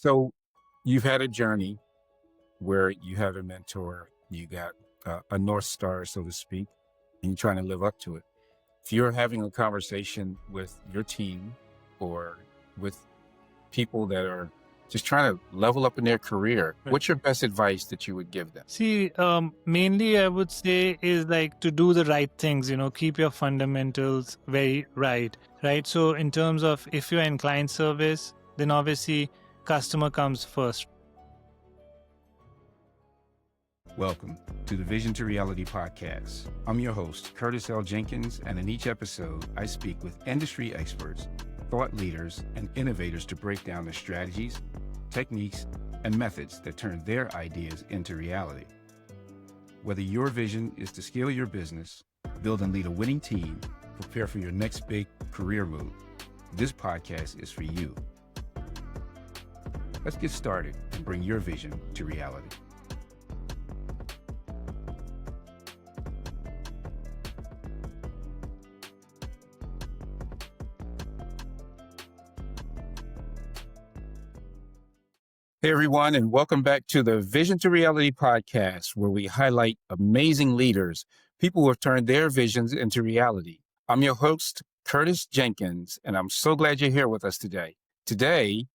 So you've had a journey where you have a mentor, you got a North Star, so to speak, and you're trying to live up to it. If you're having a conversation with your team or with people that are just trying to level up in their career, Right. what's your best advice that you would give them? See, mainly I would say is like to do the right things, keep your fundamentals very right? So in terms of if you're in client service, then obviously customer comes first. Welcome to the Vision to Reality podcast. I'm your host, Curtis L. Jenkins, and in each episode, I speak with industry experts, thought leaders, and innovators to break down the strategies, techniques, and methods that turn their ideas into reality. Whether your vision is to scale your business, build and lead a winning team, prepare for your next big career move, this podcast is for you. Let's get started and bring your vision to reality. Hey, everyone, and welcome back to the Vision to Reality podcast, where we highlight amazing leaders, people who have turned their visions into reality. I'm your host, Curtis Jenkins, and I'm so glad you're here with us today. Today,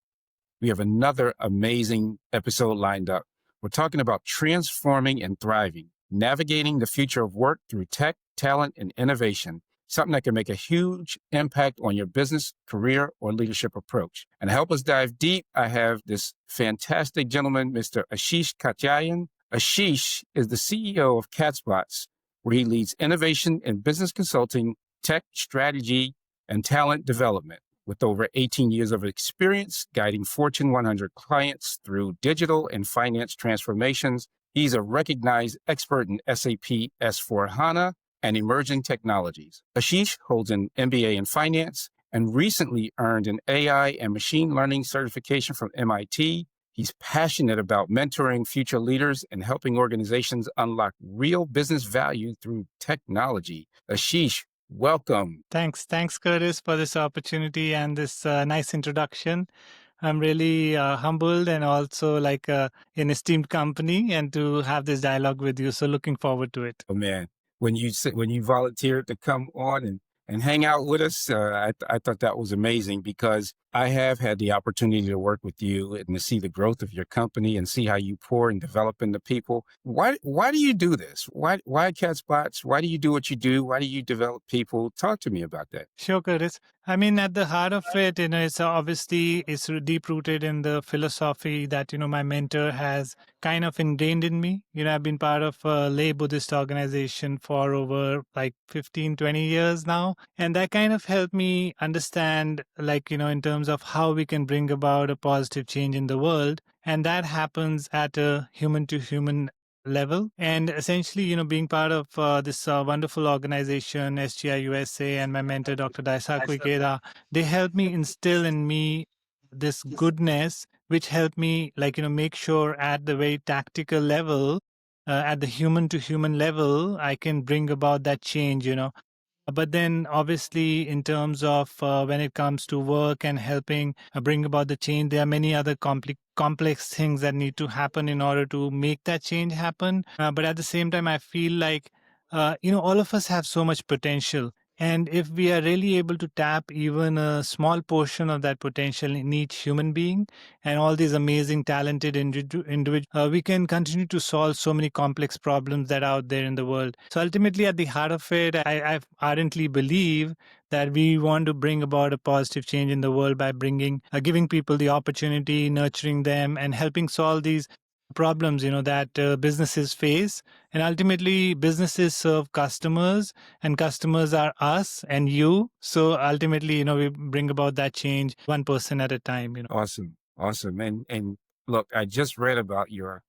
we have another amazing episode lined up. We're talking about transforming and thriving, navigating the future of work through tech, talent, and innovation. Something that can make a huge impact on your business, career, or leadership approach. And to help us dive deep, I have this fantastic gentleman, Mr. Ashish Katyayan. Ashish is the CEO of Katbotz, where he leads innovation in business consulting, tech strategy, and talent development. With over 18 years of experience guiding Fortune 100 clients through digital and finance transformations, he's a recognized expert in SAP S/4HANA, and emerging technologies. Ashish holds an MBA in finance and recently earned an AI and machine learning certification from MIT. He's passionate about mentoring future leaders and helping organizations unlock real business value through technology. Ashish, welcome. Thanks, Curtis, for this opportunity and this nice introduction. I'm really humbled and also like an esteemed company and to have this dialogue with you. So looking forward to it. Oh man, when you volunteered to come on and hang out with us, I thought that was amazing because I have had the opportunity to work with you and to see the growth of your company and see how you pour and develop into people. Why do you do this? Why Katbotz? Why do you do what you do? Why do you develop people? Talk to me about that. Sure, Curtis. I mean, at the heart of it, it's obviously it's deep rooted in the philosophy that my mentor has kind of ingrained in me. I've been part of a lay Buddhist organization for over like 15, 20 years now, and that kind of helped me understand, like in terms of how we can bring about a positive change in the world, and that happens at a human to human level. And essentially, being part of this wonderful organization, SGI USA, and my mentor, Dr. Daisaku Ikeda, they helped me instill in me this goodness, which helped me, like, make sure at the very tactical level, at the human to human level, I can bring about that change. But then, obviously, in terms of when it comes to work and helping bring about the change, there are many other complex things that need to happen in order to make that change happen. But at the same time, I feel like, all of us have so much potential. And if we are really able to tap even a small portion of that potential in each human being and all these amazing, talented individuals, we can continue to solve so many complex problems that are out there in the world. So ultimately, at the heart of it, I ardently believe that we want to bring about a positive change in the world by giving people the opportunity, nurturing them, and helping solve these problems, that businesses face. And ultimately, businesses serve customers, and customers are us and you. So ultimately, we bring about that change one person at a time. Awesome. And look, I just read about your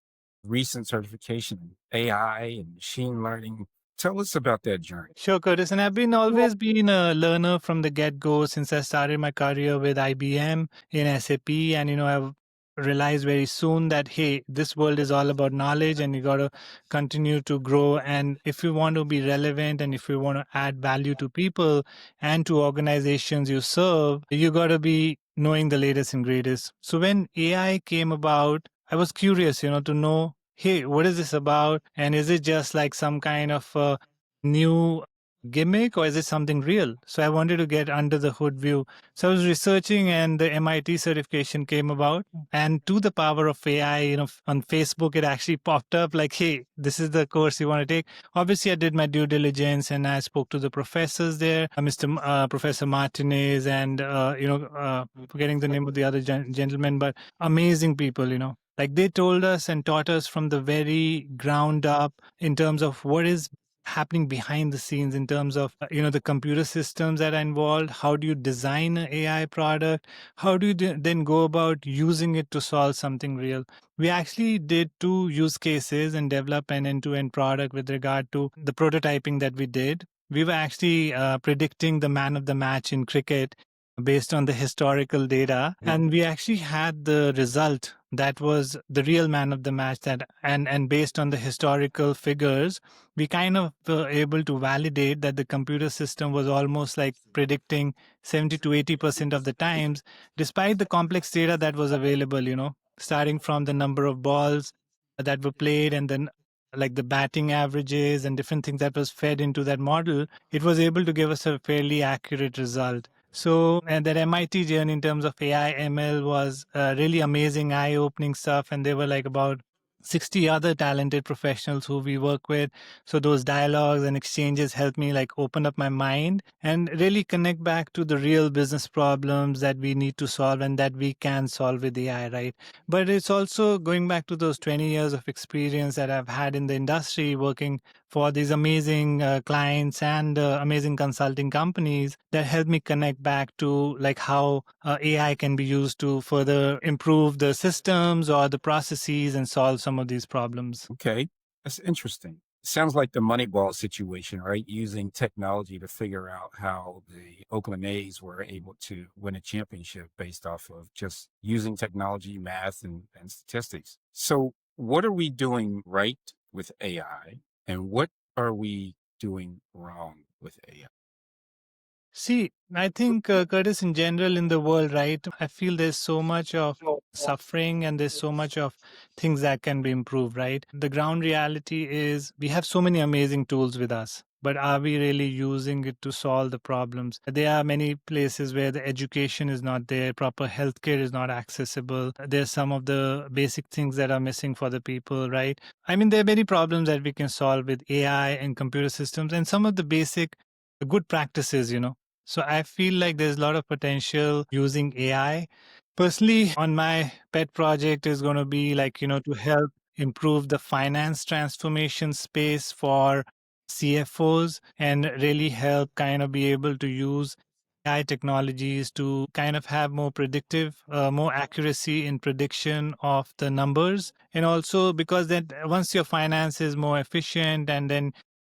recent certification in AI and machine learning. Tell us about that journey. Sure, Curtis. And I've been always been a learner from the get-go since I started my career with IBM in SAP. And, I've realized very soon that, hey, this world is all about knowledge and you got to continue to grow. And if you want to be relevant and if you want to add value to people and to organizations you serve, you got to be knowing the latest and greatest. So when AI came about, I was curious, to know, hey, what is this about? And is it just like some kind of new gimmick, or is it something real? So I wanted to get under the hood view. So I was researching, and the MIT certification came about. And to the power of AI, on Facebook, it actually popped up like, hey, this is the course you want to take. Obviously, I did my due diligence and I spoke to the professors there, Professor Martinez, and forgetting the name of the other gentleman, but amazing people. Like they told us and taught us from the very ground up in terms of what is happening behind the scenes, in terms of the computer systems that are involved. How do you design an AI product? How do you then go about using it to solve something real? We actually did 2 use cases and develop an end-to-end product with regard to the prototyping that we did. We were actually predicting the man of the match in cricket based on the historical data, and we actually had the result that was the real man of the match. That and based on the historical figures, we kind of were able to validate that the computer system was almost like predicting 70 to 80% of the times, despite the complex data that was available, starting from the number of balls that were played, and then like the batting averages and different things that was fed into that model. It was able to give us a fairly accurate result. So, and that MIT journey in terms of AI ML was really amazing, eye opening stuff. And there were like about 60 other talented professionals who we work with. So those dialogues and exchanges helped me like open up my mind and really connect back to the real business problems that we need to solve and that we can solve with AI, right? But it's also going back to those 20 years of experience that I've had in the industry working for these amazing clients and amazing consulting companies that help me connect back to like how AI can be used to further improve the systems or the processes and solve some of these problems. Okay, that's interesting. Sounds like the Moneyball situation, right? Using technology to figure out how the Oakland A's were able to win a championship based off of just using technology, math, and statistics. So, what are we doing right with AI, and what are we doing wrong with AI? See, I think, Curtis, in general in the world, right? I feel there's so much of suffering and there's so much of things that can be improved, right? The ground reality is we have so many amazing tools with us, but are we really using it to solve the problems? There are many places where the education is not there, proper healthcare is not accessible. There's some of the basic things that are missing for the people, right? I mean, there are many problems that we can solve with AI and computer systems and some of the basic good practices, so I feel like there's a lot of potential using AI. Personally, on my pet project is going to be like, to help improve the finance transformation space for CFOs and really help kind of be able to use AI technologies to kind of have more predictive, more accuracy in prediction of the numbers. And also because that once your finance is more efficient and then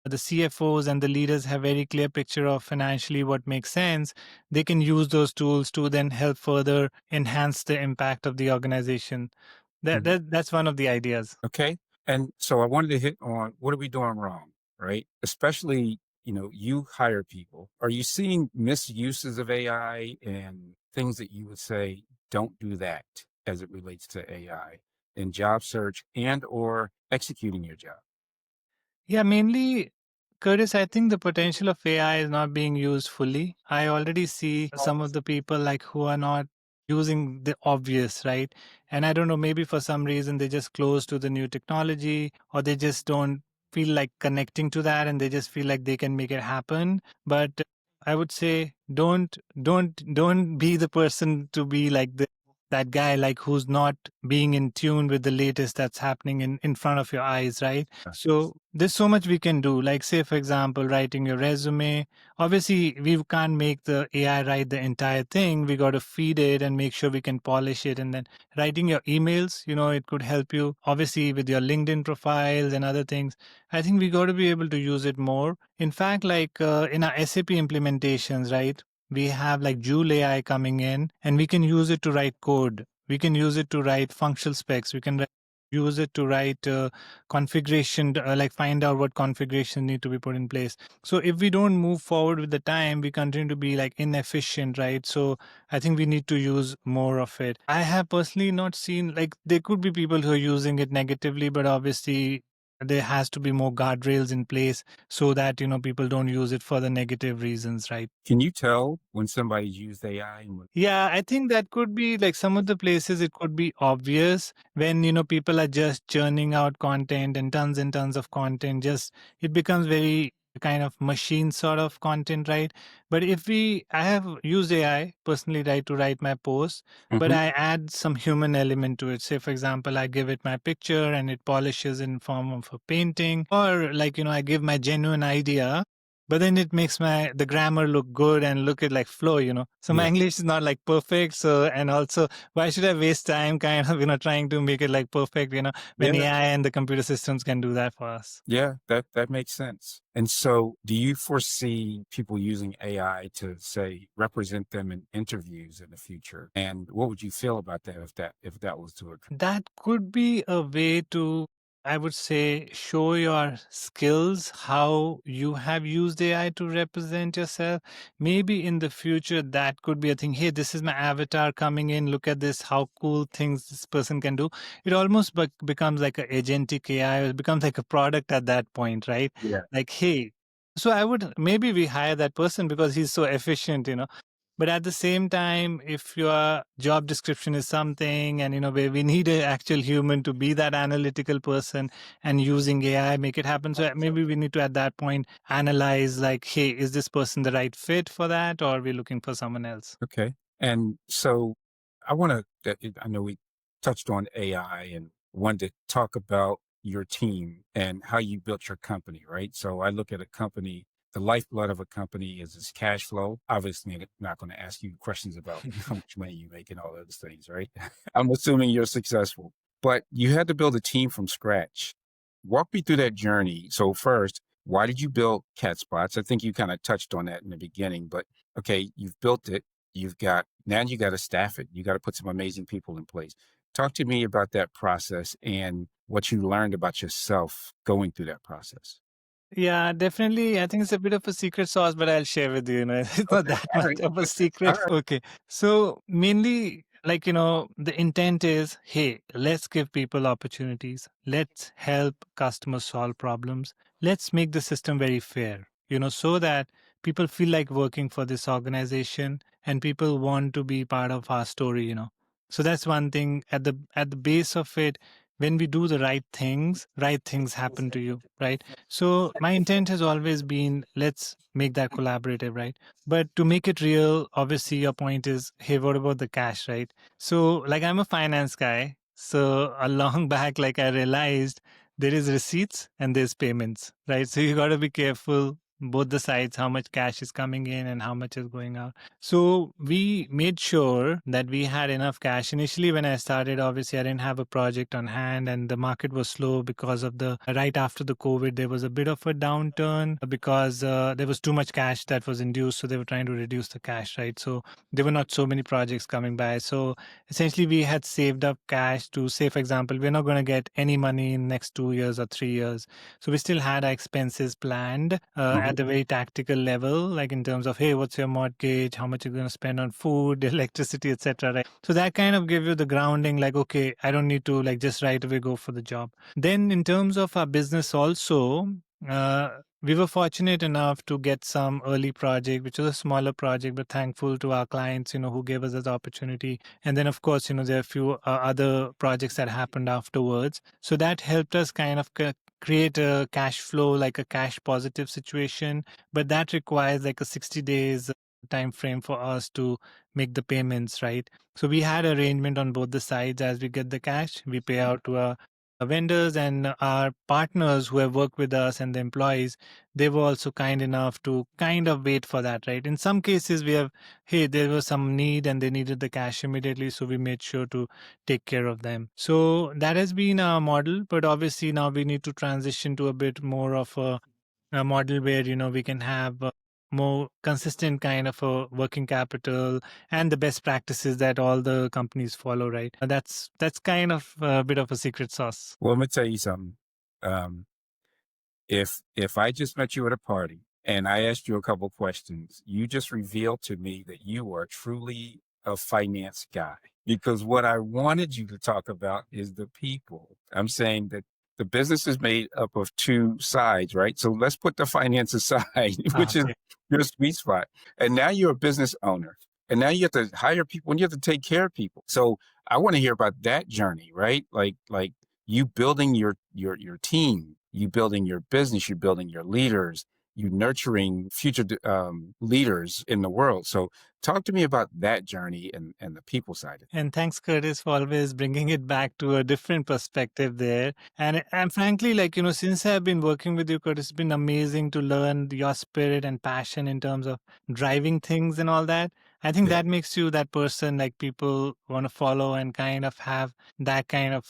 the CFOs and the leaders have very clear picture of financially what makes sense, they can use those tools to then help further enhance the impact of the organization. That's one of the ideas. Okay. And so I wanted to hit on what are we doing wrong, right? Especially, you hire people. Are you seeing misuses of AI and things that you would say, don't do that as it relates to AI in job search and or executing your job? Yeah, mainly, Curtis, I think the potential of AI is not being used fully. I already see some of the people like who are not using the obvious, right? And I don't know, maybe for some reason they just close to the new technology or they just don't feel like connecting to that and they just feel like they can make it happen. But I would say don't be the person to be like that guy like who's not being in tune with the latest that's happening in front of your eyes, right? So there's so much we can do. Like say, for example, writing your resume. Obviously, we can't make the AI write the entire thing. We got to feed it and make sure we can polish it. And then writing your emails, it could help you obviously with your LinkedIn profiles and other things. I think we got to be able to use it more. In fact, like in our SAP implementations, right? We have like Joule AI coming in and we can use it to write code. We can use it to write functional specs. We can use it to write configuration, like find out what configuration need to be put in place. So if we don't move forward with the time, we continue to be like inefficient, right? So I think we need to use more of it. I have personally not seen, like, there could be people who are using it negatively, but obviously there has to be more guardrails in place so that people don't use it for the negative reasons, right? Can you tell when somebody's used AI and when? Yeah, I think that could be like some of the places it could be obvious when people are just churning out content and tons of content. Just it becomes very kind of machine sort of content, right? But if I have used AI personally, right, to write my posts, but Mhm. I add some human element to it. Say, for example, I give it my picture and it polishes in form of a painting, or like I give my genuine idea, but then it makes the grammar look good and look at like flow. So my Yeah. English is not like perfect. So, and also, why should I waste time kind of trying to make it like perfect, when Yeah. AI and the computer systems can do that for us. Yeah, that makes sense. And so, do you foresee people using AI to say represent them in interviews in the future? And what would you feel about that if that was to occur? That could be a way to, I would say, show your skills, how you have used AI to represent yourself. Maybe in the future, that could be a thing. Hey, this is my avatar coming in. Look at this, how cool things this person can do. It almost becomes like a agentic AI. It becomes like a product at that point, right? Yeah. Like, hey, so I would maybe we hire that person because he's so efficient. But at the same time, if your job description is something and where we need an actual human to be that analytical person and using AI make it happen. So maybe we need to at that point analyze like, hey, is this person the right fit for that, or are we looking for someone else? Okay. And so, I know we touched on AI and wanted to talk about your team and how you built your company, right? So, I look at a company, the lifeblood of a company is its cash flow. Obviously, I'm not going to ask you questions about how much money you make and all those things, right? I'm assuming you're successful, but you had to build a team from scratch. Walk me through that journey. So, first, why did you build Catspots? I think you kind of touched on that in the beginning, but okay, you've built it. Now you got to staff it. You got to put some amazing people in place. Talk to me about that process and what you learned about yourself going through that process. Yeah, definitely. I think it's a bit of a secret sauce, but I'll share with you. It's not Okay. that All much right. of a All secret. right. Okay. So mainly, like, the intent is, hey, let's give people opportunities. Let's help customers solve problems. Let's make the system very fair, so that people feel like working for this organization and people want to be part of our story. So that's one thing at the base of it. When we do the right things happen to you, right? So my intent has always been, let's make that collaborative, right? But to make it real, obviously your point is, hey, what about the cash, right? So like I'm a finance guy. So a long back, like I realized there is receipts and there's payments, right? So you got to be careful both the sides, how much cash is coming in and how much is going out. So we made sure that we had enough cash. Initially, when I started, obviously I didn't have a project on hand and the market was slow because of the right after the COVID, there was a bit of a downturn because there was too much cash that was induced. So they were trying to reduce the cash, right? So there were not so many projects coming by. So essentially we had saved up cash to say, for example, we're not going to get any money in next 2 years or 3 years. So we still had our expenses planned Mhm. at a very tactical level, like in terms of, hey, what's your mortgage, how much you're going to spend on food, electricity, etc. Right. So that kind of gave you the grounding, like, okay, I don't need to like just right away go for the job. Then in terms of our business also, we were fortunate enough to get some early project, which was a smaller project, but thankful to our clients, who gave us this opportunity. And then, of course, there are a few other projects that happened afterwards. So that helped us kind of create a cash flow, like a cash positive situation. But that requires like a 60 days time frame for us to make the payments, right? So we had arrangement on both the sides. As we get the cash, we pay out to our vendors and our partners who have worked with us and the employees. They were also kind enough to kind of wait for that, right? In some cases, we have, hey, there was some need and they needed the cash immediately. So we made sure to take care of them. So that has been our model. But obviously, now we need to transition to a bit more of a model where, we can have more consistent kind of a working capital and the best practices that all the companies follow, right? That's kind of a bit of a secret sauce. Well, let me tell you something. Um, if I just met you at a party and I asked you a couple questions, you just revealed to me that you are truly a finance guy. Because what I wanted you to talk about is the people. I'm saying that the business is made up of two sides, right? So let's put the finance aside, which is Okay. your sweet spot. And now you're a business owner. And now you have to hire people and you have to take care of people. So I want to hear about that journey, right? Like you building your team, you building your business, you building your leaders, you nurturing future leaders in the world. So talk to me about that journey and the people side. And thanks, Curtis, for always bringing it back to a different perspective there. And frankly, like, since I've been working with you, Curtis, it's been amazing to learn your spirit and passion in terms of driving things and all that. I think Yeah. that makes you that person like people want to follow and kind of have that kind of,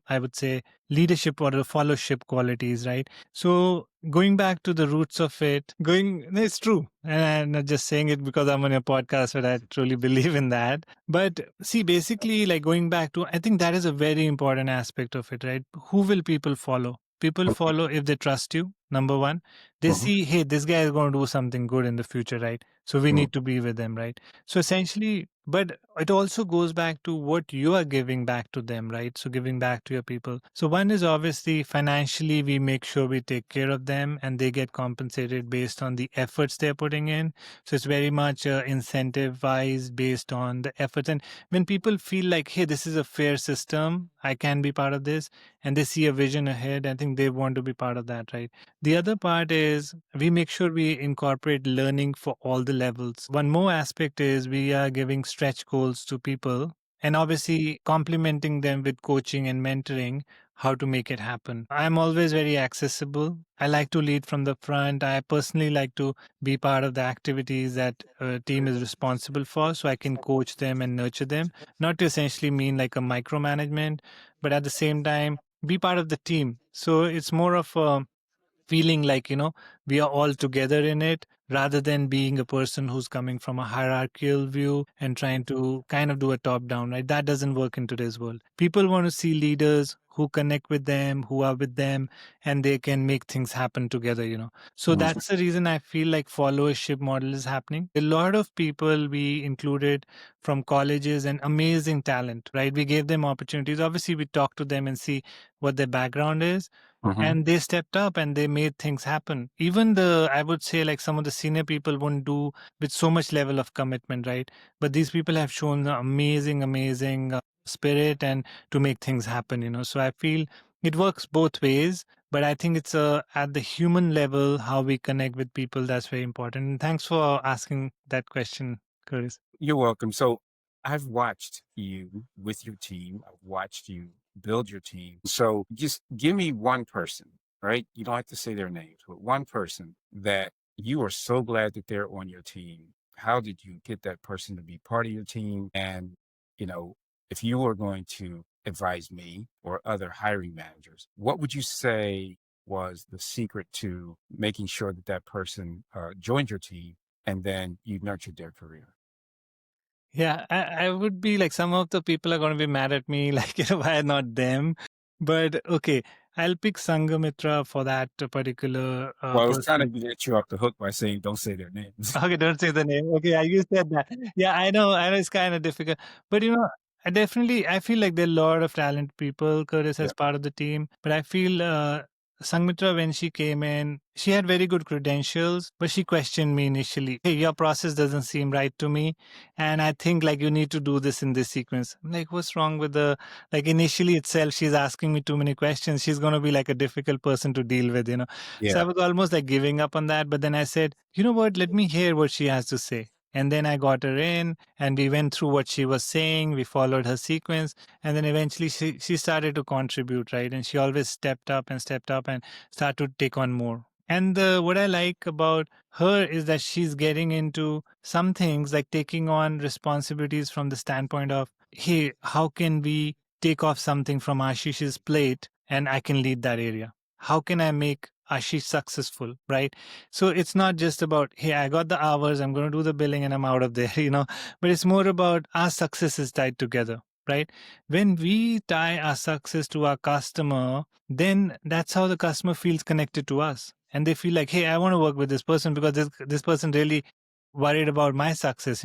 I would say, leadership or the fellowship qualities, right? So going back to the roots of it, it's true. And I'm not just saying it because I'm on your podcast, but I truly believe in that. But see, basically, like going back to, I think that is a very important aspect of it, right? Who will people follow? People follow if they trust you, number one. They Mhm. see, hey, this guy is going to do something good in the future, right? So we Mhm. need to be with them, right? So essentially, but it also goes back to what you are giving back to them, right? So giving back to your people. So one is obviously financially, we make sure we take care of them and they get compensated based on the efforts they're putting in. So it's very much incentive wise based on the efforts. And when people feel like, hey, this is a fair system, I can be part of this, and they see a vision ahead, I think they want to be part of that, right? The other part is we make sure we incorporate learning for all the levels. One more aspect is we are giving stretch goals to people and obviously complementing them with coaching and mentoring how to make it happen. I'm always very accessible. I like to lead from the front. I personally like to be part of the activities that a team is responsible for so I can coach them and nurture them. Not to essentially mean like a micromanagement, but at the same time, be part of the team. So it's more of a feeling like we are all together in it rather than being a person who's coming from a hierarchical view and trying to kind of do a top down, right? That doesn't work in today's world. People want to see leaders who connect with them, who are with them, and they can make things happen together, so Mhm. that's the reason I feel like followership model is happening. A lot of people we included from colleges and amazing talent, right? We gave them opportunities. Obviously we talk to them and see what their background is, Mhm. and they stepped up and they made things happen. Even I would say, like some of the senior people wouldn't do with so much level of commitment, right? But these people have shown amazing spirit and to make things happen, so I feel it works both ways, but I think it's at the human level how we connect with people that's very important. And thanks for asking that question, Curtis. You're welcome. So I've watched you with your team. I've watched you build your team. So just give me one person, right? You don't have to say their names, but one person that you are so glad that they're on your team. How did you get that person to be part of your team? And, you know, if you were going to advise me or other hiring managers, what would you say was the secret to making sure that that person joined your team and then you nurtured their career? Yeah, I would be like, some of the people are going to be mad at me, like, why not them? But okay, I'll pick Sangamitra for that particular Well, I was trying to person. get you off the hook by saying don't say their names. Okay, don't say the name. Okay, you said that. Yeah, I know it's kind of difficult, but I feel like there are a lot of talented people, Curtis, Yeah. as part of the team. But I feel Sangmitra, when she came in, she had very good credentials, but she questioned me initially. Hey, your process doesn't seem right to me, and I think like you need to do this in this sequence. I'm like, what's wrong with the like initially itself? She's asking me too many questions. She's gonna be like a difficult person to deal with. So I Yeah. was almost like giving up on that. But then I said, you know what? Let me hear what she has to say. And then I got her in and we went through what she was saying. We followed her sequence. And then eventually she started to contribute, right? And she always stepped up and started to take on more. And what I like about her is that she's getting into some things like taking on responsibilities from the standpoint of, hey, how can we take off something from Ashish's plate and I can lead that area? How can I make Ashish successful, right? So it's not just about, hey, I got the hours, I'm going to do the billing and I'm out of there, but it's more about our success is tied together, right? When we tie our success to our customer, then that's how the customer feels connected to us. And they feel like, hey, I want to work with this person because this person really worried about my success.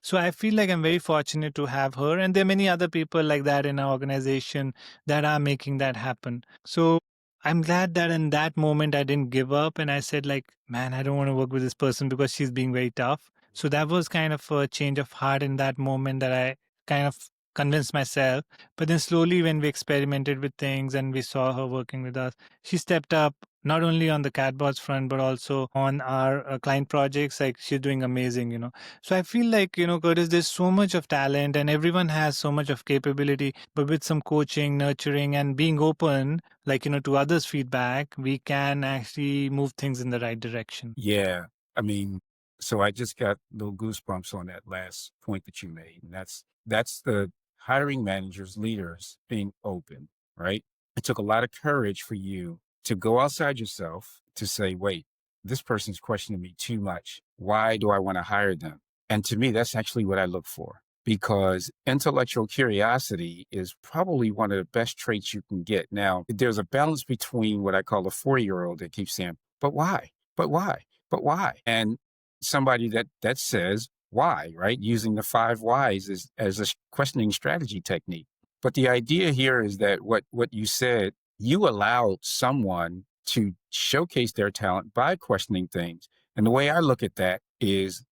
So I feel like I'm very fortunate to have her. And there are many other people like that in our organization that are making that happen. So I'm glad that in that moment I didn't give up and I said like, man, I don't want to work with this person because she's being very tough. So that was kind of a change of heart in that moment that I kind of convinced myself. But then slowly when we experimented with things and we saw her working with us, she stepped up not only on the Katbotz front, but also on our client projects. Like she's doing amazing. So I feel like, Curtis, there's so much of talent and everyone has so much of capability, but with some coaching, nurturing, and being open, like, to others' feedback, we can actually move things in the right direction. Yeah. I mean, so I just got little goosebumps on that last point that you made. And that's the hiring managers, leaders being open, right? It took a lot of courage for you to go outside yourself to say, wait, this person's questioning me too much. Why do I want to hire them? And to me, that's actually what I look for because intellectual curiosity is probably one of the best traits you can get. Now, there's a balance between what I call a 4-year-old that keeps saying, but why? But why? But why? And somebody that says why, right? Using the 5 whys as a questioning strategy technique. But the idea here is that what you said, you allowed someone to showcase their talent by questioning things. And the way I look at that is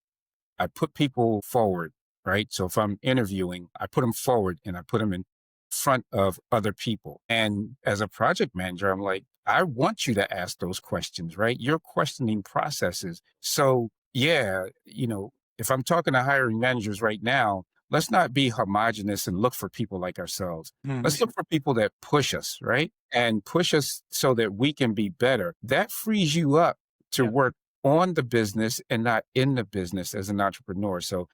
I put people forward, right? So if I'm interviewing, I put them forward and I put them in front of other people. And as a project manager, I'm like, I want you to ask those questions, right? You're questioning processes. So yeah, if I'm talking to hiring managers right now, let's not be homogenous and look for people like ourselves. Let's look for people that push us, right? And push us so that we can be better. That frees you up to Yeah. work on the business and not in the business as an entrepreneur. So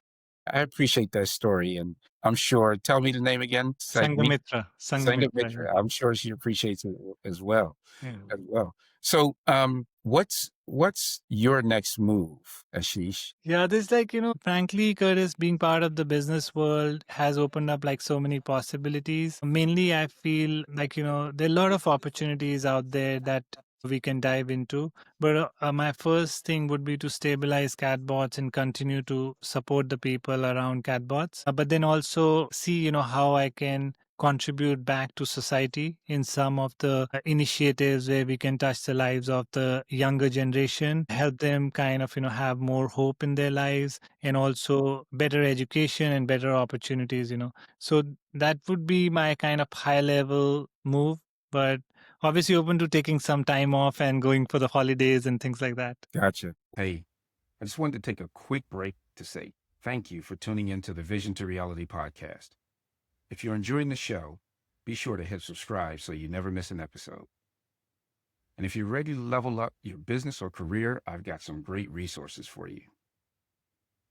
I appreciate that story. And I'm sure, tell me the name again. Sangamitra. Sangamitra. Sangamitra. I'm sure she appreciates it as well. Yeah. As well. So what's your next move, Ashish? Yeah, this like, frankly, Curtis, being part of the business world has opened up like so many possibilities. Mainly, I feel like, there are a lot of opportunities out there that we can dive into. But my first thing would be to stabilize Catbots and continue to support the people around Catbots. But then also see, how I can contribute back to society in some of the initiatives where we can touch the lives of the younger generation, help them kind of, have more hope in their lives and also better education and better opportunities. So that would be my kind of high level move, but obviously open to taking some time off and going for the holidays and things like that. Gotcha. Hey, I just wanted to take a quick break to say thank you for tuning in to the Vision to Reality podcast. If you're enjoying the show, be sure to hit subscribe so you never miss an episode. And if you're ready to level up your business or career, I've got some great resources for you.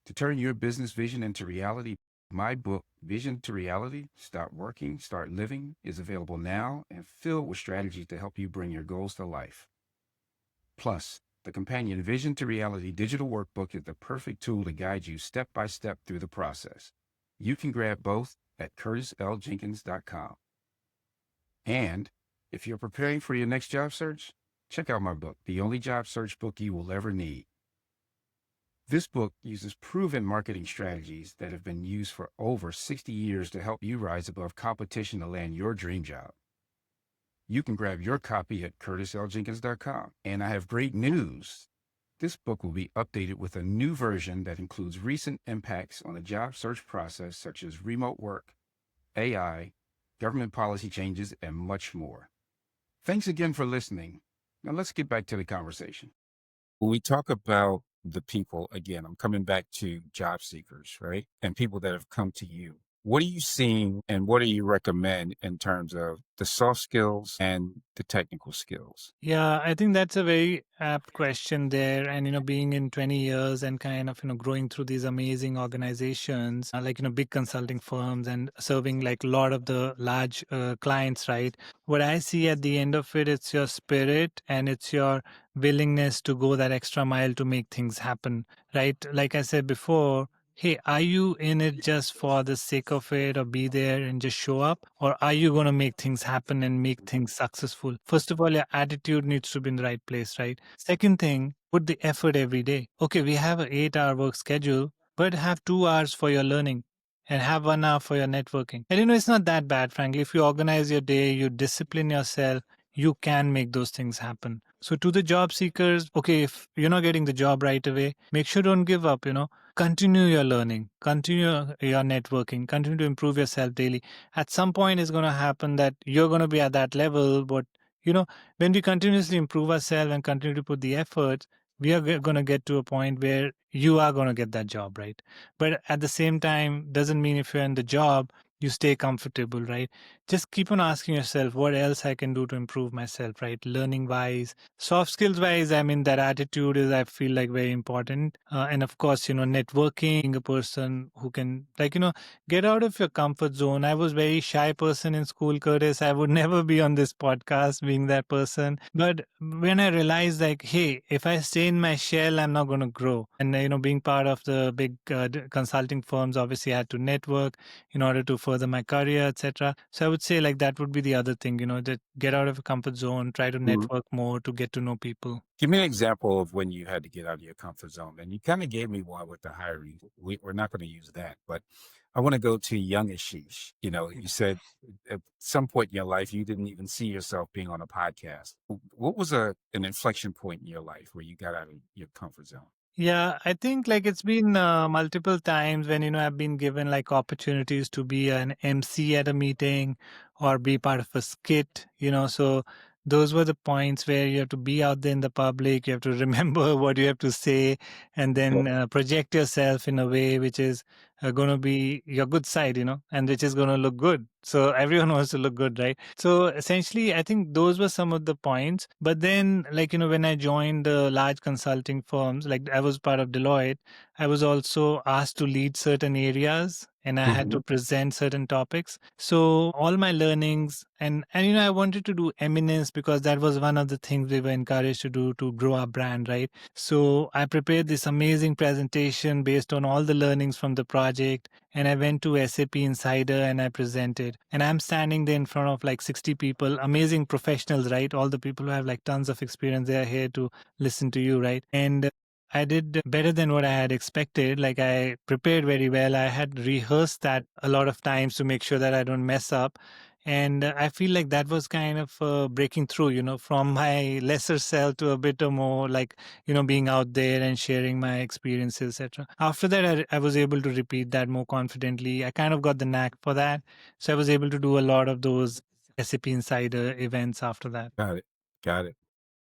To turn your business vision into reality, my book, Vision to Reality, Start Working, Start Living, is available now and filled with strategies to help you bring your goals to life. Plus, the companion Vision to Reality digital workbook is the perfect tool to guide you step by step through the process. You can grab both at curtisljenkins.com. And if you're preparing for your next job search, check out my book, The Only Job Search Book You Will Ever Need. This book uses proven marketing strategies that have been used for over 60 years to help you rise above competition to land your dream job. You can grab your copy at curtisljenkins.com. And I have great news. This book will be updated with a new version that includes recent impacts on the job search process, such as remote work, AI, government policy changes, and much more. Thanks again for listening. Now let's get back to the conversation. When we talk about the people, again, I'm coming back to job seekers, right? And people that have come to you. What are you seeing and what do you recommend in terms of the soft skills and the technical skills? Yeah, I think that's a very apt question there. And, being in 20 years and kind of, growing through these amazing organizations, like, big consulting firms and serving like a lot of the large clients, right? What I see at the end of it, it's your spirit and it's your willingness to go that extra mile to make things happen, right? Like I said before, hey, are you in it just for the sake of it or be there and just show up? Or are you going to make things happen and make things successful? First of all, your attitude needs to be in the right place, right? Second thing, put the effort every day. Okay, we have an 8 hour work schedule, but have 2 hours for your learning and have 1 hour for your networking. And it's not that bad, frankly. If you organize your day, you discipline yourself, you can make those things happen. So to the job seekers, okay, if you're not getting the job right away, make sure don't give up, continue your learning, continue your networking, continue to improve yourself daily. At some point it's going to happen that you're going to be at that level, but you know when we continuously improve ourselves and continue to put the effort, we are going to get to a point where you are going to get that job, right? But at the same time, doesn't mean if you're in the job you stay comfortable, right? Just keep on asking yourself what else I can do to improve myself, right? Learning wise, soft skills wise, I mean, that attitude is, I feel like, very important. And of course, networking, a person who can, like, get out of your comfort zone. I was very shy person in school, Curtis. I would never be on this podcast being that person. But when I realized, like, hey, if I stay in my shell, I'm not going to grow. And, being part of the big consulting firms, obviously I had to network in order to further my career, etc. So I would say, like, that would be the other thing, that get out of a comfort zone, try to Mhm. network more to get to know people. Give me an example of when you had to get out of your comfort zone. And you kind of gave me one with the hiring. We're not going to use that, but I want to go to young Ashish. You said at some point in your life, you didn't even see yourself being on a podcast. What was an inflection point in your life where you got out of your comfort zone? Yeah, I think like it's been multiple times when I've been given like opportunities to be an MC at a meeting or be part of a skit, so those were the points where you have to be out there in the public, you have to remember what you have to say, and Yeah. then project yourself in a way which is going to be your good side, and which is going to look good. So everyone wants to look good, right? So essentially, I think those were some of the points. But then, like, when I joined the large consulting firms, like I was part of Deloitte, I was also asked to lead certain areas and I had Mhm. to present certain topics. So all my learnings and I wanted to do eminence because that was one of the things we were encouraged to do to grow our brand, right? So I prepared this amazing presentation based on all the learnings from the project, and I went to SAP Insider and I presented. And I'm standing there in front of like 60 people, amazing professionals, right? All the people who have like tons of experience, they are here to listen to you, right? And I did better than what I had expected. Like, I prepared very well. I had rehearsed that a lot of times to make sure that I don't mess up. And I feel like that was kind of breaking through, from my lesser self to a bit more like, being out there and sharing my experiences, etc. After that, I was able to repeat that more confidently. I kind of got the knack for that. So I was able to do a lot of those SAP Insider events after that. Got it. Got it.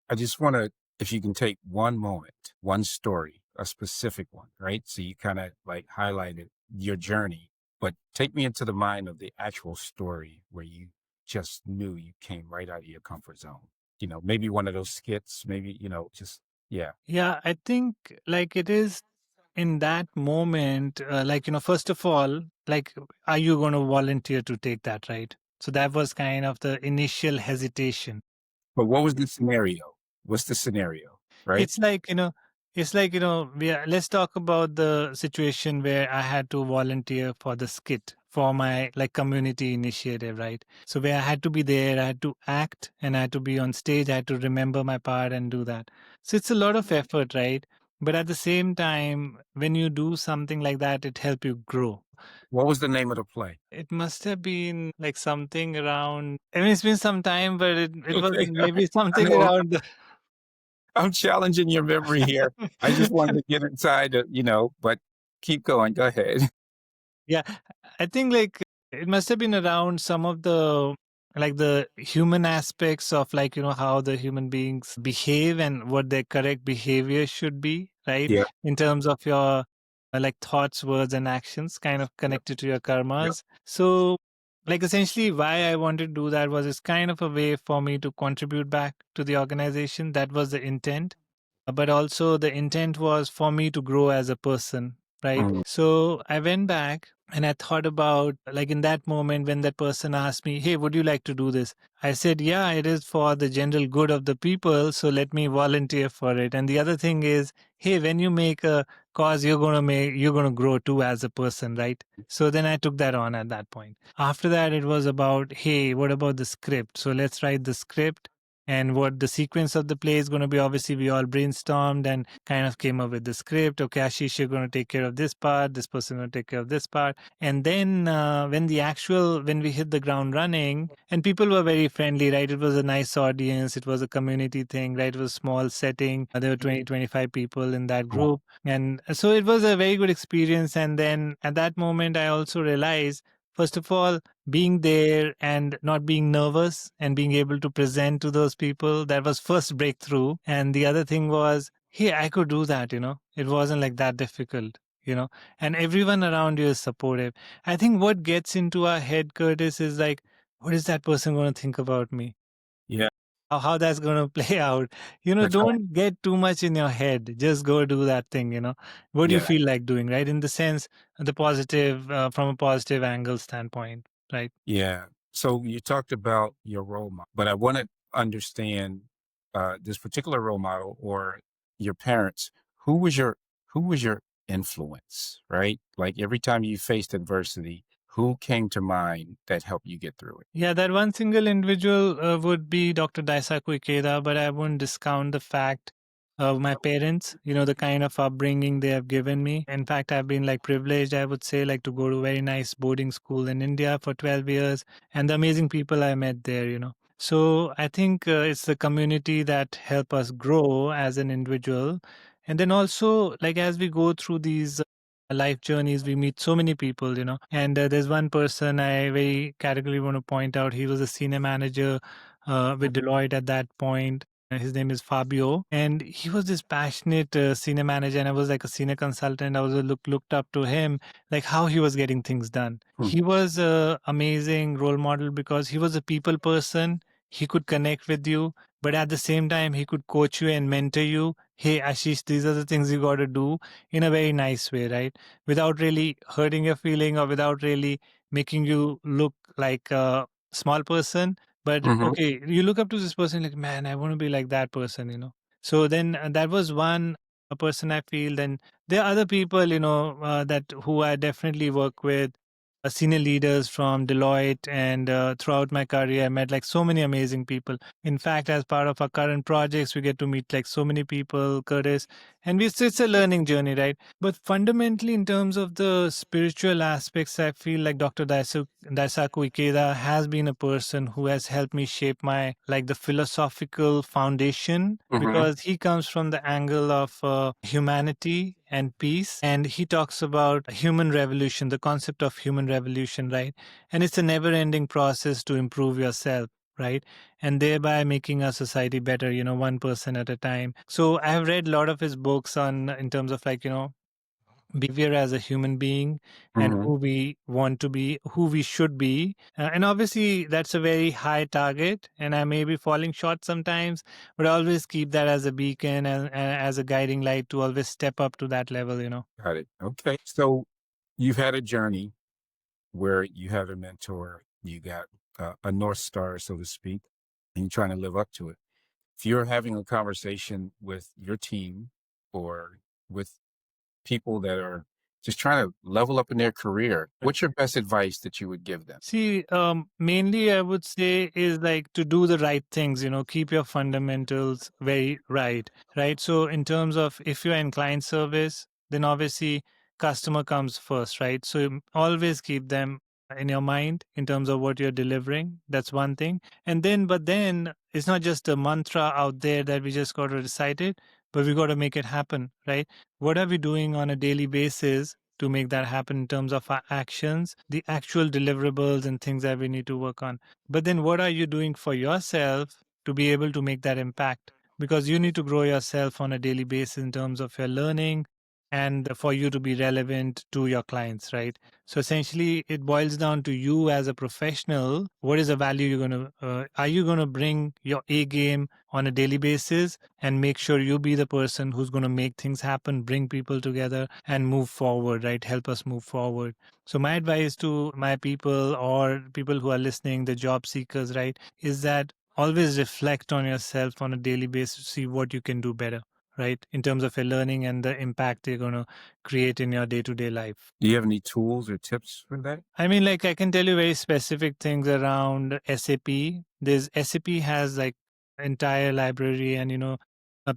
I just want to, if you can take one moment, one story, a specific one, right? So you kind of like highlighted your journey, but take me into the mind of the actual story where you just knew you came right out of your comfort zone. Maybe one of those skits, maybe, just, yeah. Yeah, I think like it is in that moment, like, first of all, like, are you going to volunteer to take that, right? So that was kind of the initial hesitation. But what was the scenario? What's the scenario, right? It's like, let's talk about the situation where I had to volunteer for the skit for my like community initiative, right? So where I had to be there, I had to act and I had to be on stage, I had to remember my part and do that. So it's a lot of effort, right? But at the same time, when you do something like that, it helps you grow. What was the name of the play? It must have been like something around, I mean, it's been some time, but it was Okay. maybe I something know around I'm challenging your memory here. I just wanted to get inside, but keep going. Go ahead. Yeah, I think like it must have been around some of the like the human aspects of like how the human beings behave and what their correct behavior should be, right? Yeah. In terms of your like thoughts, words, and actions kind of Yep. connected to your Yep. karmas. So, like, essentially, why I wanted to do that was it's kind of a way for me to contribute back to the organization. That was the intent. But also, the intent was for me to grow as a person, right? Mhm. So, I went back and I thought about, like, in that moment when that person asked me, "Hey, would you like to do this?" I said, "Yeah, it is for the general good of the people. So, let me volunteer for it." And the other thing is, hey, when you make a cause, you're gonna grow too as a person, right? So then I took that on at that point. After that, it was about, hey, what about the script? So let's write the script. And what the sequence of the play is going to be, obviously, we all brainstormed and kind of came up with the script. Okay, Ashish, you're going to take care of this part. This person going to take care of this part. And then when we hit the ground running, and people were very friendly, right? It was a nice audience. It was a community thing, right? It was a small setting. There were 20, 25 people in that group. And so it was a very good experience. And then at that moment, I also realized, first of all, being there and not being nervous and being able to present to those people, that was first breakthrough. And the other thing was, hey, I could do that. It wasn't like that difficult. And everyone around you is supportive. I think what gets into our head, Curtis, is like, what is that person going to think about me? Yeah. How that's going to play out. That's right. Don't get too much in your head. Just go do that thing. What do you Yeah. feel like doing, right? In the sense, the positive, from a positive angle standpoint, right? Yeah. So you talked about your role model, but I want to understand this particular role model or your parents. Who was your who was your influence, right? Like every time you faced adversity, who came to mind that helped you get through it? Yeah, that one single individual would be Dr. Daisaku Ikeda, but I wouldn't discount the fact of my parents, the kind of upbringing they have given me. In fact, I've been like privileged, I would say, like to go to a very nice boarding school in India for 12 years and the amazing people I met there. So I think it's the community that help us grow as an individual. And then also, like as we go through these life journeys, we meet so many people. And there's one person I very categorically want to point out. He was a senior manager with Deloitte at that point. His name is Fabio, and he was this passionate senior manager, and I was like a senior consultant. I was looked up to him, like how he was getting things done. Hmm. He was a amazing role model because he was a people person. He could connect with you, but at the same time, he could coach you and mentor you. Hey, Ashish, these are the things you got to do in a very nice way, right? Without really hurting your feeling or without really making you look like a small person. But Hmm. okay, you look up to this person like, man, I want to be like that person. So then that was one a person I feel. Then there are other people, that who I definitely work with, senior leaders from Deloitte, and throughout my career, I met like so many amazing people. In fact, as part of our current projects, we get to meet like so many people, Curtis, and it's a learning journey, right? But fundamentally, in terms of the spiritual aspects, I feel like Dr. Daisaku Ikeda has been a person who has helped me shape my, like, the philosophical foundation, Hmm. because he comes from the angle of humanity and peace. And he talks about human revolution, the concept of human revolution, right? And it's a never ending process to improve yourself, right? And thereby making our society better, one person at a time. So I have read a lot of his books on, in terms of like, behavior as a human being and Hmm. who we want to be, who we should be. And obviously, that's a very high target, and I may be falling short sometimes, but I always keep that as a beacon and as a guiding light to always step up to that level. Got it. Okay. So you've had a journey where you have a mentor, you got a North Star, so to speak, and you're trying to live up to it. If you're having a conversation with your team or with people that are just trying to level up in their career, what's your best advice that you would give them? See, mainly I would say is like to do the right things, keep your fundamentals very right? So in terms of if you're in client service, then obviously customer comes first, right? So always keep them in your mind in terms of what you're delivering. That's one thing. But then it's not just a mantra out there that we just got to recite it, but we got to make it happen, right? What are we doing on a daily basis to make that happen in terms of our actions, the actual deliverables and things that we need to work on? But then what are you doing for yourself to be able to make that impact? Because you need to grow yourself on a daily basis in terms of your learning and for you to be relevant to your clients, right? So essentially, it boils down to you as a professional. What is the value you're going to, are you going to bring your A game on a daily basis and make sure you be the person who's going to make things happen, bring people together and move forward, right? Help us move forward. So my advice to my people or people who are listening, the job seekers, right, is that always reflect on yourself on a daily basis, see what you can do better, right? In terms of your learning and the impact you're going to create in your day-to-day life. Do you have any tools or tips for that? I mean, like I can tell you very specific things around SAP. There's SAP has like entire library, and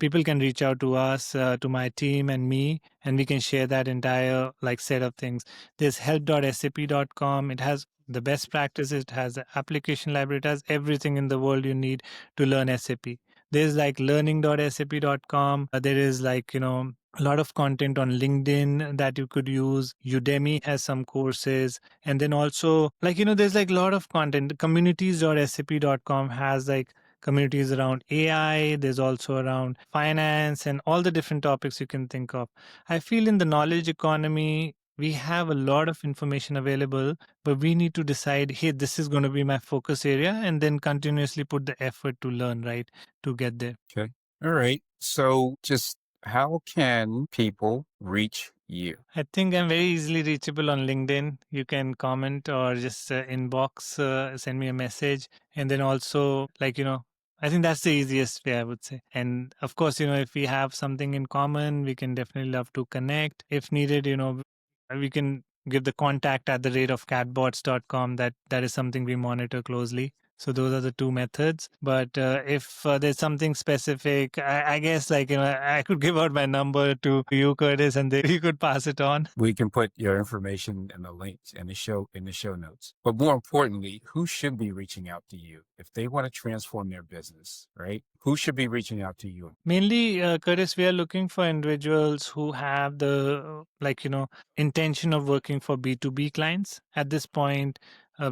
people can reach out to us, to my team and me, and we can share that entire like set of things. There's help.sap.com. It has the best practices. It has the application library. It has everything in the world you need to learn SAP. There's like learning.sap.com. There is like, a lot of content on LinkedIn that you could use. Udemy has some courses. And then also, like, there's like a lot of content. Communities.sap.com has like communities around AI. There's also around finance and all the different topics you can think of. I feel in the knowledge economy, we have a lot of information available, but we need to decide, hey, this is going to be my focus area, and then continuously put the effort to learn, right, to get there. Okay. All right. So just how can people reach you? I think I'm very easily reachable on LinkedIn. You can comment or just inbox, send me a message. And then also, like, I think that's the easiest way, I would say. And of course, if we have something in common, we can definitely love to connect. If needed, we can give the contact at the rate of katbotz.com. That is something we monitor closely. So those are the two methods. But if there's something specific, I guess like I could give out my number to you, Curtis, and then you could pass it on. We can put your information in the links in the show notes. But more importantly, who should be reaching out to you if they want to transform their business, right? Who should be reaching out to you? Mainly, Curtis, we are looking for individuals who have the intention of working for B2B clients. At this point,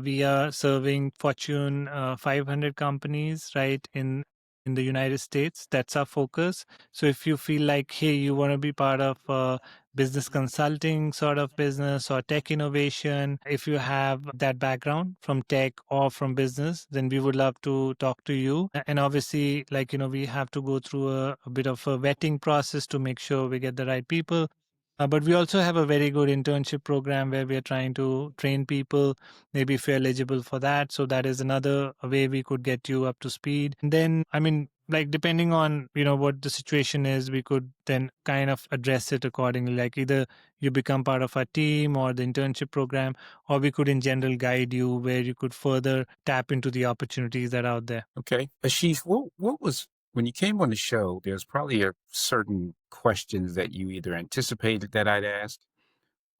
we are serving Fortune 500 companies, right, in the United States. That's our focus. So if you feel like, hey, you want to be part of a business consulting sort of business or tech innovation, if you have that background from tech or from business, then we would love to talk to you. And obviously, like, we have to go through a bit of a vetting process to make sure we get the right people. But we also have a very good internship program where we are trying to train people, maybe if you're eligible for that. So that is another way we could get you up to speed. And then, I mean, like depending on, what the situation is, we could then kind of address it accordingly. Like either you become part of our team or the internship program, or we could in general guide you where you could further tap into the opportunities that are out there. Okay. Ashish, what was when you came on the show, there's probably a certain questions that you either anticipated that I'd ask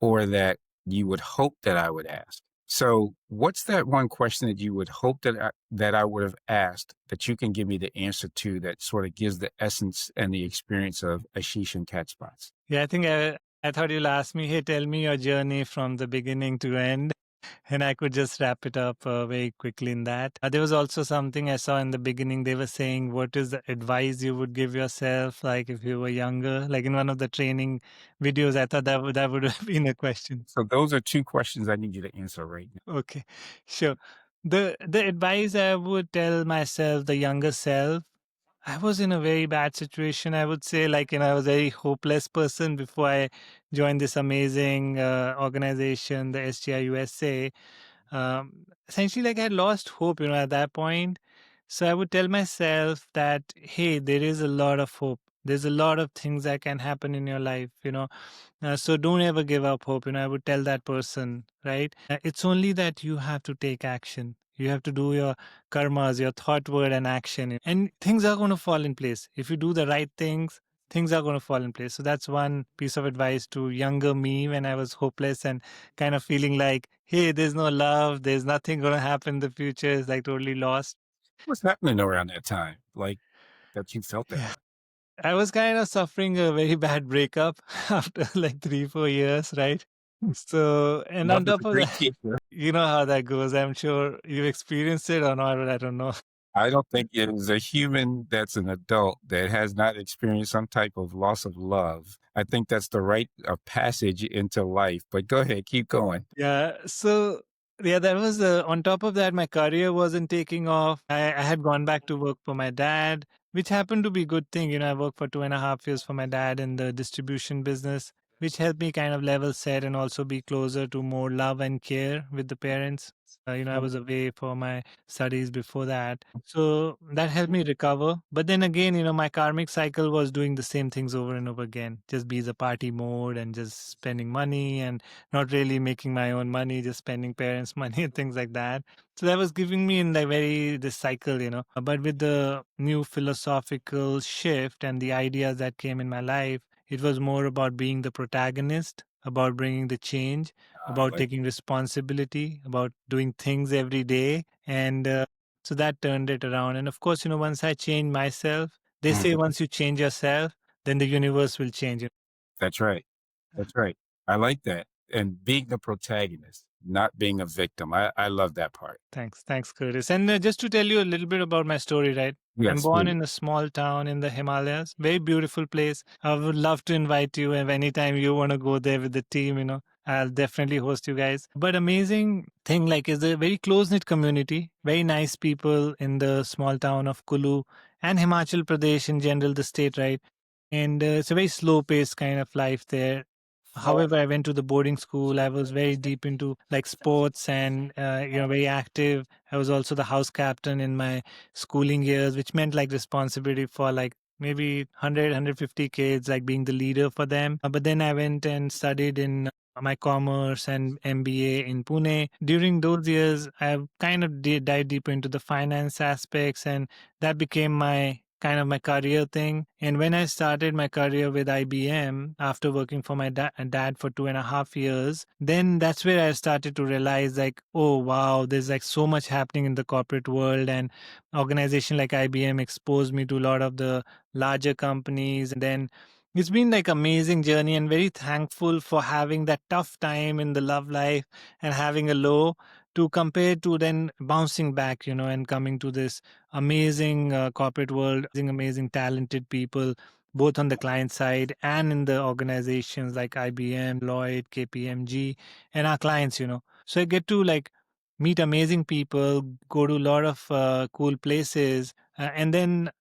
or that you would hope that I would ask. So what's that one question that you would hope that I would have asked that you can give me the answer to that sort of gives the essence and the experience of Ashish and Katbotz? Yeah, I think I thought you'll ask me, hey, tell me your journey from the beginning to end. And I could just wrap it up very quickly in that. There was also something I saw in the beginning. They were saying, what is the advice you would give yourself, like if you were younger? Like in one of the training videos, I thought that would have been a question. So those are two questions I need you to answer right now. Okay, sure. The advice I would tell myself, the younger self, I was in a very bad situation, I would say. Like, I was a very hopeless person before I joined this amazing organization, the SGI USA. Essentially, like, I had lost hope, at that point. So I would tell myself that, hey, there is a lot of hope. There's a lot of things that can happen in your life. So don't ever give up hope. I would tell that person, right? It's only that you have to take action. You have to do your karmas, your thought, word, and action. And things are going to fall in place. If you do the right things are going to fall in place. So that's one piece of advice to younger me when I was hopeless and kind of feeling like, hey, there's no love, there's nothing going to happen in the future. It's like totally lost. What's happening around that time? Like that you felt that Yeah. way? I was kind of suffering a very bad breakup after like 3-4 years, right? So, and on Love is a top of great that, teacher. you know how that goes. I'm sure you've experienced it or not, but I don't know. I don't think it is a human that's an adult that has not experienced some type of loss of love. I think that's the rite of passage into life. But go ahead, keep going. Yeah. So yeah, that was on top of that, my career wasn't taking off. I had gone back to work for my dad, which happened to be a good thing. I worked for 2.5 years for my dad in the distribution business, which helped me kind of level set and also be closer to more love and care with the parents. I was away for my studies before that. So that helped me recover. But then again, my karmic cycle was doing the same things over and over again, just be the party mode and just spending money and not really making my own money, just spending parents' money and things like that. So that was giving me in the very this cycle. But with the new philosophical shift and the ideas that came in my life, it was more about being the protagonist, about bringing the change, about Like taking responsibility, about doing things every day. And so that turned it around. And of course, once I changed myself, they say once you change yourself, then the universe will change. that's right. That's right. I like that. And being the protagonist, not being a victim. I love that part. Thanks, Curtis. And just to tell you a little bit about my story, right? I'm Yes, born please. in a small town in the Himalayas, very beautiful place. I would love to invite you, and anytime you want to go there with the team, I'll definitely host you guys. But amazing thing, like, is a very close knit community, very nice people in the small town of Kulu and Himachal Pradesh in general, the state, right? And it's a very slow paced kind of life there. However, I went to the boarding school. I was very deep into like sports and very active. I was also the house captain in my schooling years, which meant like responsibility for like maybe 100 kids, like being the leader for them. But then I went and studied in my commerce and MBA in Pune. During those years, I kind of did dive deeper into the finance aspects, and that became my kind of my career thing. And when I started my career with IBM after working for my dad for 2.5 years, then that's where I started to realize like, oh wow, there's like so much happening in the corporate world, and organization like IBM exposed me to a lot of the larger companies. And then it's been like amazing journey, and very thankful for having that tough time in the love life and having a low to compare to then bouncing back, and coming to this amazing corporate world, amazing talented people, both on the client side and in the organizations like IBM, Lloyd, KPMG, and our clients. So I get to like meet amazing people, go to a lot of cool places, and then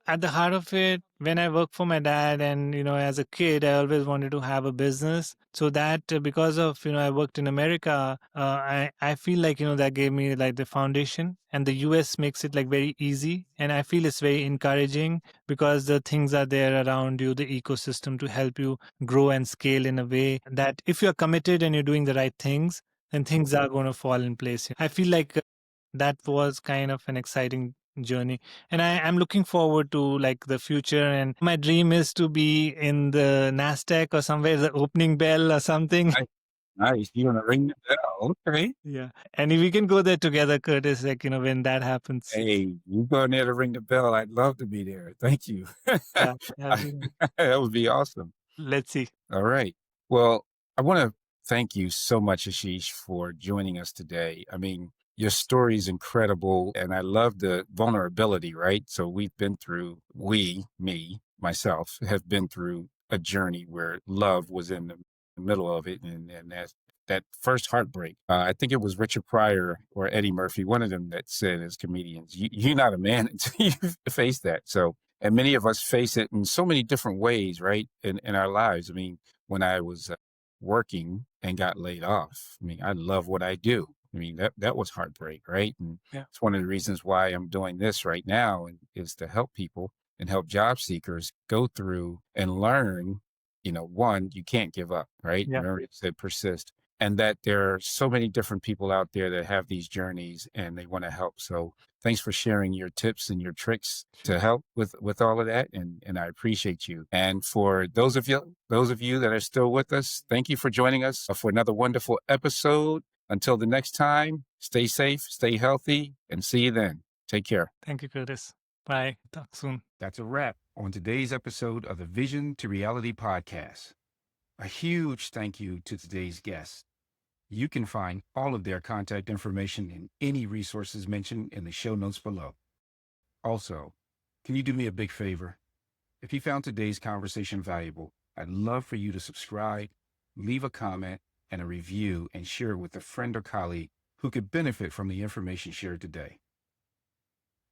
at the heart of it, when I worked for my dad and, as a kid, I always wanted to have a business. So that because of, I worked in America, I feel like, that gave me like the foundation, and the US makes it like very easy. And I feel it's very encouraging because the things are there around you, the ecosystem to help you grow and scale in a way that if you're committed and you're doing the right things, then things are going to fall in place. I feel like that was kind of an exciting journey, and I'm looking forward to like the future, and my dream is to be in the Nasdaq or somewhere, the opening bell or something. Nice. Nice. You're gonna ring the bell. Okay. Yeah, and if we can go there together, Curtis, like when that happens. Hey, you go in there to ring the bell. I'd love to be there. Thank you. Yeah, yeah, That would be awesome. let's see. All right. Well, I want to thank you so much, Ashish, for joining us today. I mean, your story is incredible, and I love the vulnerability, right? So we've been through, me, myself, have been through a journey where love was in the middle of it, and that first heartbreak. I think it was Richard Pryor or Eddie Murphy, one of them, that said, as comedians, you're not a man until you face that. So, and many of us face it in so many different ways, right? In our lives. I mean, when I was working and got laid off, I mean, I love what I do. I mean, that was heartbreak, right? And Yeah, it's one of the reasons why I'm doing this right now, and is to help people and help job seekers go through and learn. One, you can't give up, right? yeah. Remember, it said persist, and that there are so many different people out there that have these journeys and they want to help. So thanks for sharing your tips and your tricks to help with all of that, and I appreciate you. And for those of you that are still with us, thank you for joining us for another wonderful episode. Until the next time, stay safe, stay healthy, and see you then. Take care. Thank you, Curtis. Bye. Talk soon. That's a wrap on today's episode of the Vision to Reality podcast. A huge thank you to today's guests. You can find all of their contact information and any resources mentioned in the show notes below. Also, can you do me a big favor? If you found today's conversation valuable, I'd love for you to subscribe, leave a comment, and a review, and share it with a friend or colleague who could benefit from the information shared today.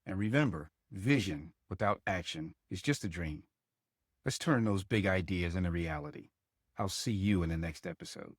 And remember, vision without action is just a dream. Let's turn those big ideas into reality. I'll see you in the next episode.